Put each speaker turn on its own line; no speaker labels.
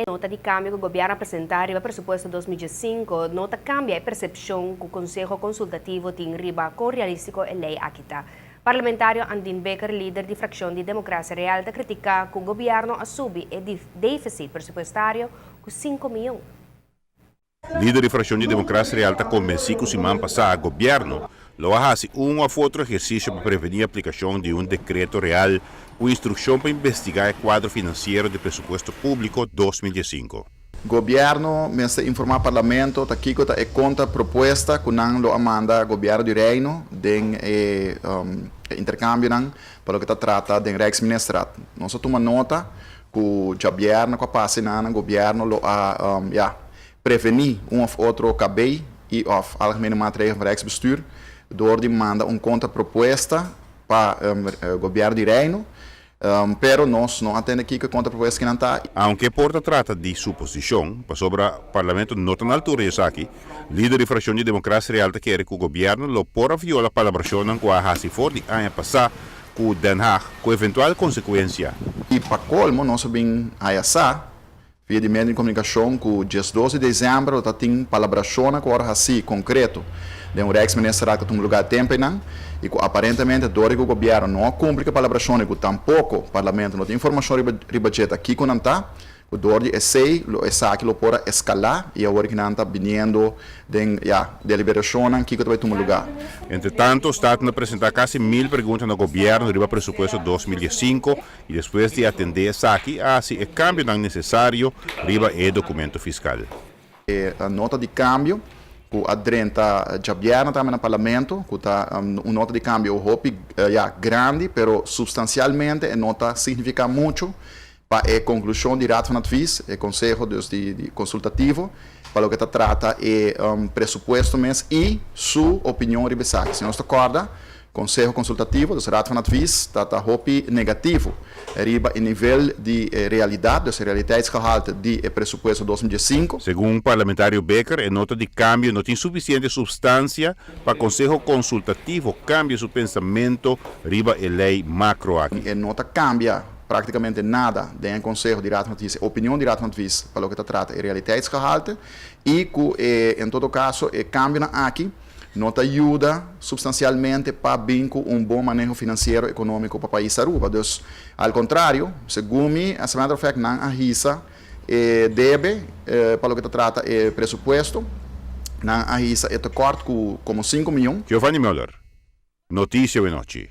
nota de cambio que o governo apresentar riba presupuesto 2025, nota cambia a percepção que o Conselho Consultativo tem riba com realístico e lei Akita. Parlamentário Andin Becker, líder de fração de Democracia Real, da critica que o governo assume o déficit pressupostário com 5 milhões.
Líder de fração de Democracia Real está convencido que se man passar a governo lo hace um ou outro exercício para prevenir a aplicação de um decreto real com instrução para investigar o quadro financeiro de presupuesto público 2015.
Governo mense informar parlamento ta kiko ta e conta proposta kunang lo amanda governo di Reino den intercambio nang para que ta trata den Rijksministerat. Nós toma nota que o governo com a passe na governo lo a prevenir um of outro cabei e of algemene maatregelen van Rijksbestuur door die manda contraproposta para o governo de Reino. Pero nós não atendemos aqui que a contraproposta que não está.
Aunque porta trata de suposição, para sobre o parlamento não tem altura de aqui, líder de fração de Democracia Real quer que o governo lo porra viola a palabração com a hasi for de ano passado com Den Haag, com eventual consequência.
E para colmo, nós vim a essa via de meio de comunicação que o dia 12 de dezembro está tem palabração com a hasi concreto de um Rijksministerat que tem um lugar tempo não. E aparentemente, dore que o governo não cumpre a palabração, que tampouco o parlamento não tem informação sobre budget aqui que não está, o dore sei, que lo pode escalar e agora que não está vindo de deliberação aqui que vai ter um lugar.
Entretanto, o Estado apresentar quase 1000 perguntas no governo sobre o presupuesto 2015 e depois de atender essa aqui, hace o cambio necessário sobre o documento fiscal.
A nota de câmbio que adrenta Javier também no parlamento, que está uma nota de câmbio grande, pero substancialmente a nota significa muito para a conclusão de Raad van Advies, o Conselho de Consultativo, para o que trata o presupuesto mês e sua opinião sobre isso. Se não se acorda, Conselho Consultativo, do Raad van Advies, está negativo, arriba em nível de realidade, do realiteitsgehalte de presupuesto 2015.
Segundo o parlamentário Becker, a nota de câmbio não tem suficiente substância para o Conselho Consultativo cambie seu pensamento arriba a lei macro aqui.
A nota cambia praticamente nada do Conselho de Raad van Advies, a opinião de Raad van Advies, para o que trata de realiteitsgehalte, e que, em todo caso, o câmbio aqui não te ajuda substancialmente para vincular um bom manejo financeiro e econômico para o país Aruba. Então, ao contrário, segundo mim, a semana de não arrisca deve, para o que trata o presupuesto, não arrisca este corte como 5 milhões.
Giovanni Müller, Notícia e Noite.